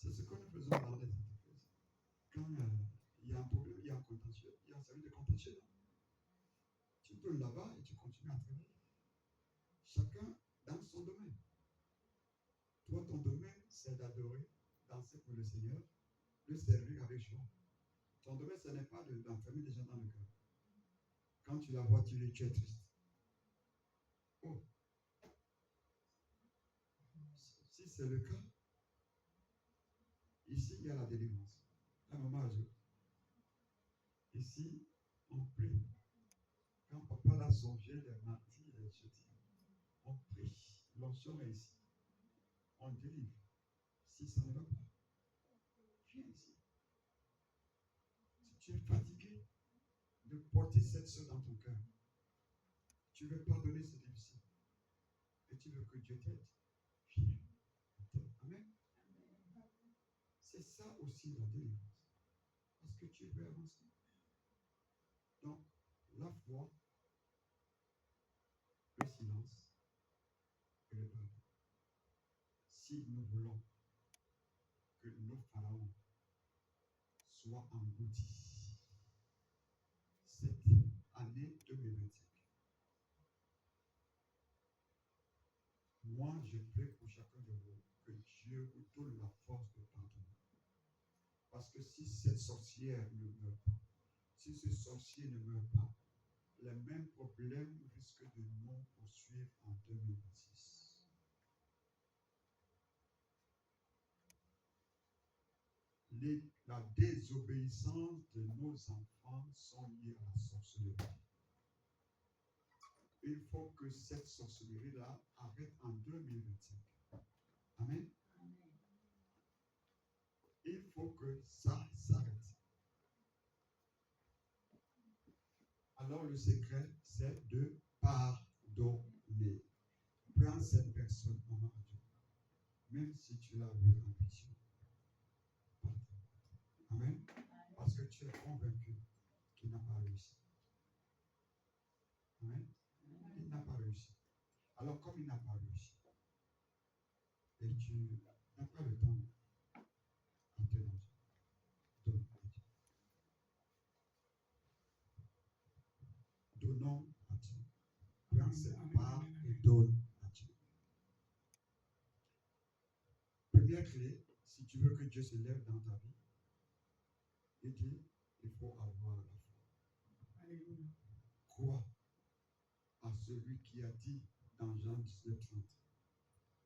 C'est ce que nous faisons dans les entreprises. Quand il y a un problème, il y a un contentieux, il y a un service de contentieux là. Tu peux là-bas et tu continues à travailler. Chacun dans son domaine. Toi, ton domaine, c'est d'adorer, danser pour le Seigneur, le servir avec joie. Ton domaine, ce n'est pas d'enfermer des gens dans le cœur. Quand tu la vois, tu es triste. Oh. Si c'est le cas, ici, il y a la délivrance. Un moment à jour. Ici, on prie. Quand papa l'a songé les mardis et les jeudis, on prie. L'onction est ici. On délivre. Si ça ne va pas, viens ici. Si tu es fatigué de porter cette soeur dans ton cœur, tu veux pardonner, c'est difficile. Et tu veux que Dieu t'aide, viens. Amen. C'est ça aussi la délivrance. Parce que tu veux avancer. Donc, la foi, le silence et le pardon. Si nous voulons que nos pharaons soient engloutis cette année 2025, moi je prie pour chacun de vous que Dieu vous donne la force de pardonner. Parce que si cette sorcière ne meurt pas, si ce sorcier ne meurt pas, les mêmes problèmes risquent de nous poursuivre en 2026. La désobéissance de nos enfants sont liées à la sorcellerie. Il faut que cette sorcellerie-là arrête en 2025. Amen. Il faut que ça s'arrête. Alors le secret, c'est de pardonner. Prends cette personne en main à Dieu. Même si tu l'as vu en vision. Amen. Parce que tu es convaincu qu'il n'a pas réussi. Amen. Il n'a pas réussi. Alors comme il n'a pas réussi, et tu n'as pas le temps à te lancer, donne à Dieu. Donnons à Dieu. Prends cette part et donne à Dieu. Première clé, si tu veux que Dieu se lève dans ta vie, il dit, il faut avoir la foi. Alléluia. Crois à celui qui a dit dans Jean 19:30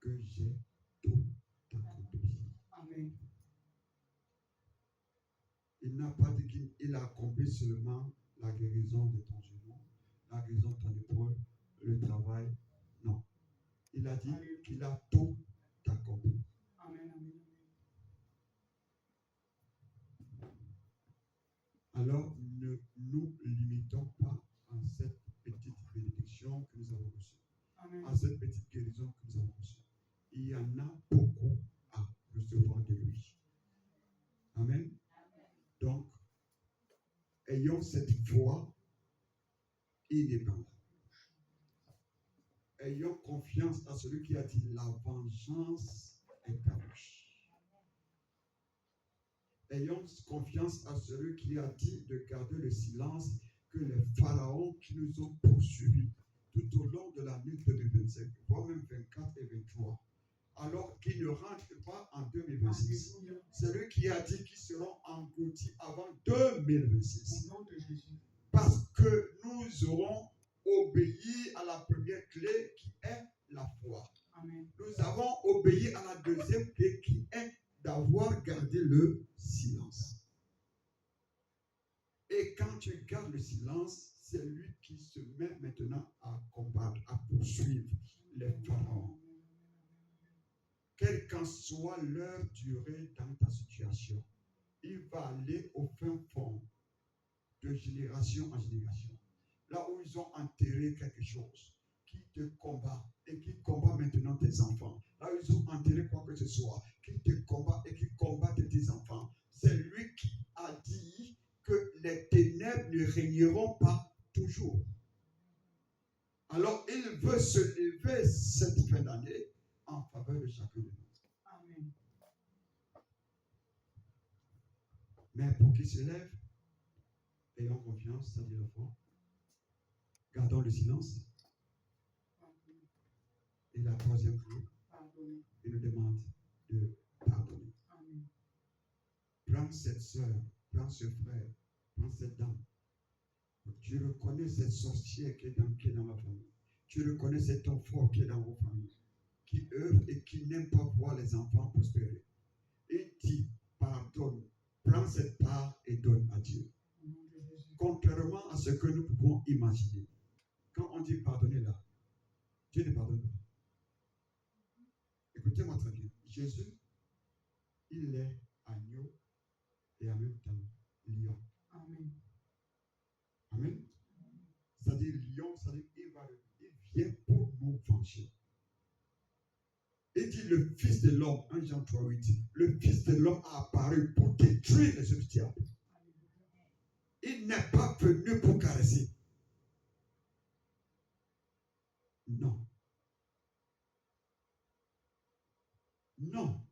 que j'ai tout accompli. Amen. Il n'a pas dit qu'il a accompli seulement la guérison de ton genou, la guérison de ton épaule, le travail. Non. Il a dit qu'il a tout accompli. Amen. Alors, ne nous limitons pas à cette petite bénédiction que nous avons reçue, à cette petite guérison que nous avons reçue. Il y en a beaucoup à recevoir de lui. Amen. Donc, ayons cette foi inébranlable. Ayons confiance à celui qui a dit la vengeance est à lui. Ayons confiance à celui qui a dit de garder le silence que les pharaons qui nous ont poursuivis tout au long de l'année 2025, voire même 24 et 23, alors qu'ils ne rentrent pas en 2026. C'est lui qui a dit qu'ils seront engloutis avant 2026. Au nom de Jésus. Parce que nous aurons obéi à la première clé qui est la foi. Amen. Nous avons obéi à la deuxième clé qui est d'avoir gardé le silence. Et quand tu gardes le silence, c'est lui qui se met maintenant à combattre, à poursuivre les pharaons. Quelle qu'en soit leur durée dans ta situation, il va aller au fin fond de génération en génération. Là où ils ont enterré quelque chose qui te combat et qui combat maintenant tes enfants. Là où ils ont enterré quoi que ce soit, qui te combat et qui combat tes enfants. C'est lui qui a dit que les ténèbres ne régneront pas toujours. Alors il veut se lever cette fin d'année en faveur de chacun de nous. Amen. Mais pour qu'il se lève, ayons confiance, ça dit la foi. Gardons le silence. Et la troisième clé, il nous demande de pardonner. Amen. Prends cette soeur, prends ce frère, prends cette dame. Tu reconnais cette sorcière qui est dans ma famille. Tu reconnais cet homme fort qui est dans vos familles, qui œuvre et qui n'aime pas voir les enfants prospérer. Et dis, pardonne, prends cette part et donne à Dieu. Contrairement à ce que nous pouvons imaginer, quand on dit pardonner là, Dieu ne pardonne pas. Écoutez-moi très bien. Jésus, il est agneau et en même temps lion. Amen. Amen. C'est-à-dire lion, c'est-à-dire il vient pour nous venger. Il dit le Fils de l'homme, 1 Jean 3:8, le Fils de l'homme a apparu pour détruire les œuvres du diable. Il n'est pas venu pour caresser. Non. Non.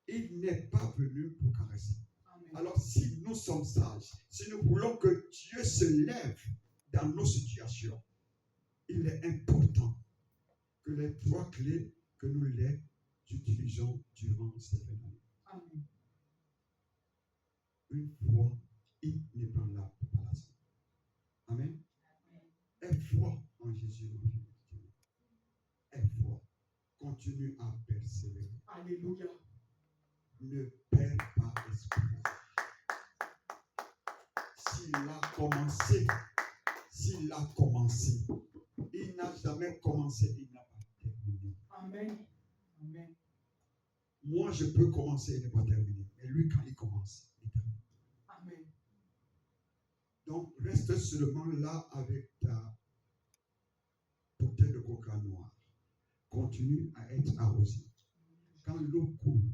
Il n'est pas venu pour caresser. Amen. Alors, si nous sommes sages, si nous voulons que Dieu se lève dans nos situations, il est important que les trois clés, que nous les utilisons durant ces années. Amen. Une fois inébranlable par la suite. Amen. Aie foi en Jésus. Aie foi. Continue à persévérer. Alléluia. Ne perds pas espoir. S'il a commencé, il n'a jamais commencé, il n'a pas terminé. Amen. Amen. Moi, je peux commencer et ne pas terminer. Mais lui, quand il commence, il termine. Amen. Donc, reste seulement là avec ta bouteille de coca noir. Continue à être arrosé. Quand l'eau coule.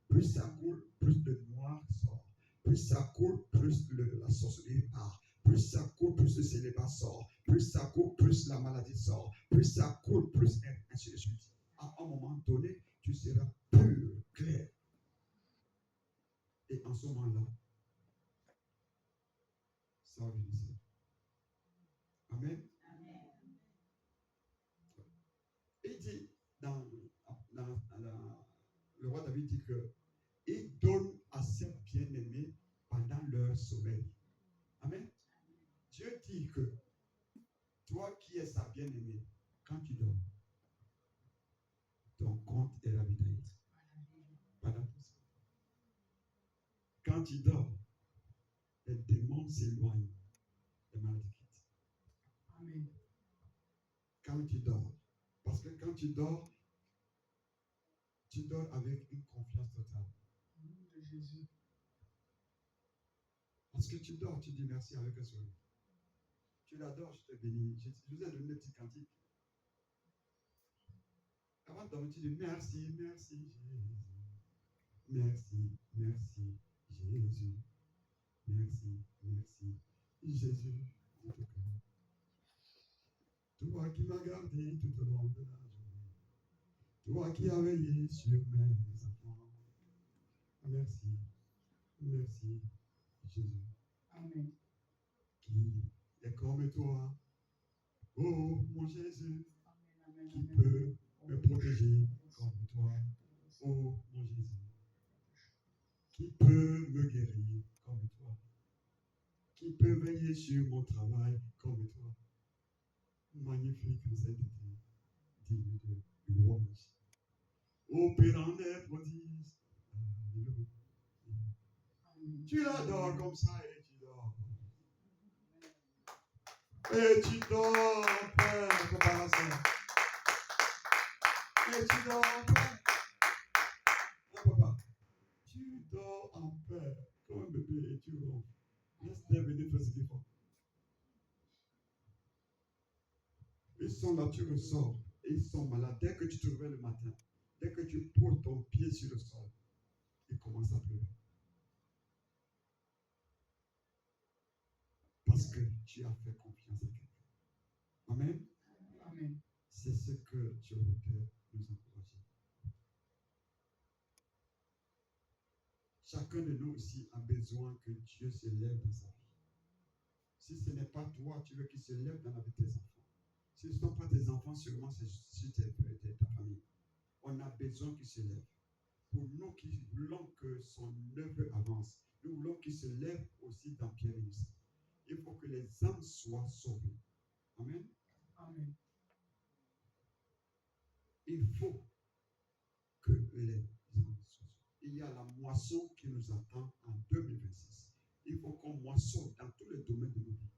Plus ça coule, plus le noir sort. Plus ça coule, plus la sorcellerie part. Plus ça coule, plus le célibat sort. Plus ça coule, plus la maladie sort. Plus ça coule, plus ainsi de suite. À un moment donné, tu seras pur, clair. Et en ce moment-là, ça va venir. Amen. Il dit, le roi David dit que il donne à ses bien-aimés pendant leur sommeil. Amen. Dieu dit que toi qui es sa bien-aimée, quand tu dors, ton compte est ravitaillé. Pendant tout ça. Quand tu dors, les démons s'éloignent, les maladies quittent. Amen. Quand tu dors, parce que quand tu dors avec une confiance totale. Au nom de Jésus. Parce que tu dors, tu dis merci avec un sourire. Tu l'adores, je te bénis. Je vous ai donné des petits cantiques. Avant de dormir, tu dis merci, merci Jésus. Merci, merci Jésus. Merci, merci Jésus. En tout cas. Toi qui m'as gardé tout au long de la journée. Toi qui as veillé sur mes enfants. Merci, merci Jésus. Amen. Qui est comme toi. Oh mon Jésus. Amen. Qui peut me protéger comme toi. Oh mon Jésus. Qui peut me guérir comme toi. Qui peut veiller sur mon travail comme toi. Magnifique en cette été, digne de louange. Opérant des prodiges. Alléluia. Tu l'adores comme ça et tu dors. Et tu dors, Père, papa, ça. Et tu dors en paix. Ah, papa, tu dors en paix comme un bébé et tu ronfles. Laisse-les venir faire ce qu'il faut. Ils sont là, tu ressors. Et ils sont malades. Dès que tu te réveilles le matin, dès que tu poses ton pied sur le sol, ils commencent à pleurer. Parce que tu as fait confiance à quelqu'un. Amen. Amen. C'est ce que Dieu voudrait nous encourager. chacun de nous aussi a besoin que Dieu se lève dans sa vie. Si ce n'est pas toi, tu veux qu'il se lève dans la vie de tes enfants. Si ce ne sont pas tes enfants, sûrement c'est ta famille. On a besoin qu'il se lève. Pour nous qui voulons que son œuvre avance, nous voulons qu'il se lève aussi dans Pierre et Michel. Il faut que les âmes soient sauvées. Amen. Amen. Il faut que les âmes soient sauvées. Il y a la moisson qui nous attend en 2026. Il faut qu'on moissonne dans tous les domaines de nos vies.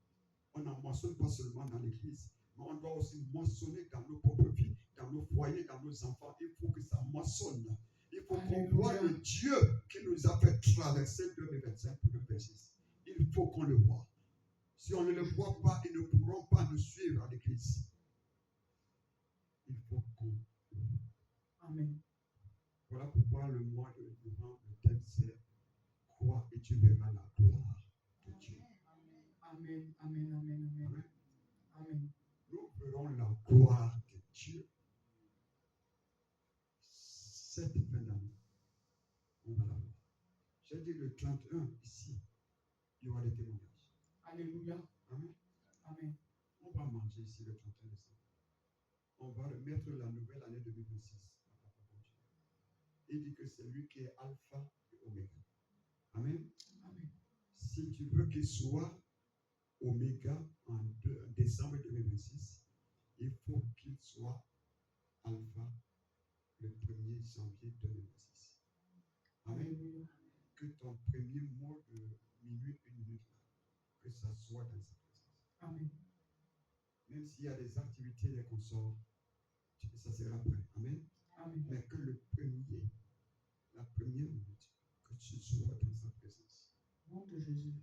On n'en moissonne pas seulement dans l'église, mais on doit aussi moissonner dans nos propres vies, dans nos foyers, dans nos enfants. Il faut que ça moissonne. Il faut qu'on voit le Dieu qui nous a fait traverser 2025 pour 2026. Il faut qu'on le voie. Si on ne le voit pas, ils ne pourront pas nous suivre à l'église. Il faut qu'on le voie. Amen. Voilà pourquoi le mois de novembre, le thème c'est crois et tu verras la gloire de Dieu. Amen. Amen. Amen. Amen. Amen. Nous verrons la gloire de Dieu. Cette fin d'année, on va la voir. J'ai dit le 31 ici, il y aura des témoignages. Alléluia. Amen. Amen. On va manger ici le 31 décembre. On va remettre la nouvelle année 2026 à Papa Dieu. Il dit que c'est lui qui est alpha et oméga. Amen. Amen. Si tu veux qu'il soit oméga en décembre 2026, il faut qu'il soit alpha le 1er janvier 2026. Amen. Alléluia. Que ton premier mot de minuit, 1 minute, que ça soit dans sa présence. Amen. Même s'il y a des activités, des consorts, ça sera prêt. Amen. Amen. Mais que le premier, la première minute, que tu sois dans sa présence. Nom de Jésus.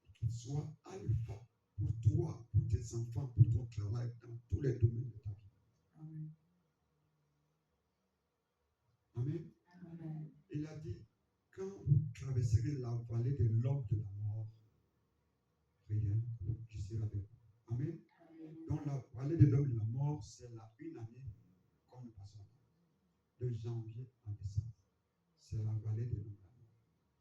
Et qu'il soit alpha pour toi, pour tes enfants, pour ton travail, dans tous les domaines de ta vie. Amen. Amen. Amen. Il a dit, quand vous traverserez la vallée de l'homme de la mort, rien, je serai avec vous. Amen. Donc la vallée de l'homme de la mort, c'est la une année comme nous passons de janvier à décembre. C'est la vallée de l'homme de la mort.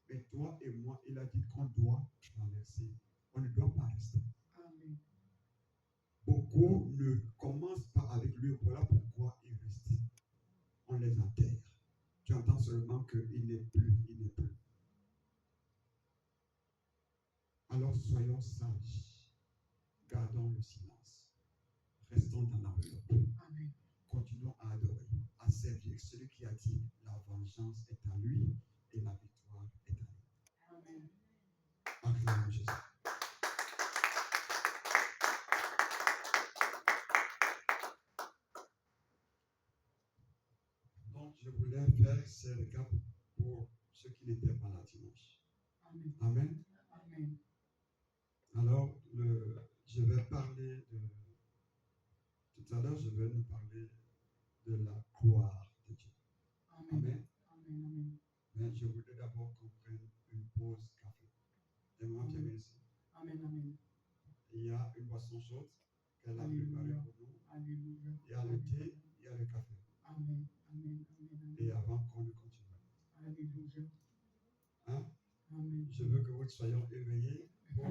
Mais toi et moi, il a dit qu'on doit traverser. On ne doit pas rester. Amen. Beaucoup ne commencent pas avec lui. Voilà pourquoi ils restent. On les enterre. Tu entends seulement qu'il n'est plus, il n'est plus. Alors soyons sages. Gardons le silence. Restons dans la paix. Amen. Continuons à adorer, à servir celui qui a dit la vengeance est à lui et la victoire est à lui. Amen. Acclamons Jésus. Donc, je voulais faire ce récap pour ceux qui n'étaient pas là dimanche. Amen. Amen. Amen. Alors, je vais parler de... Tout à l'heure, je vais nous parler de la gloire de Dieu. Amen. Amen. Amen. Amen. Mais je voudrais d'abord qu'on prenne une pause café. Et moi, bien ici. Amen. Amen. Il y a une boisson chaude qu'elle a Alléluia. préparée pour nous. Alléluia. Il y a le thé, il y a le café. Amen. Amen. Amen. Et avant qu'on ne continue. Alléluia. Hein? Amen. Je veux que vous soyez éveillés pour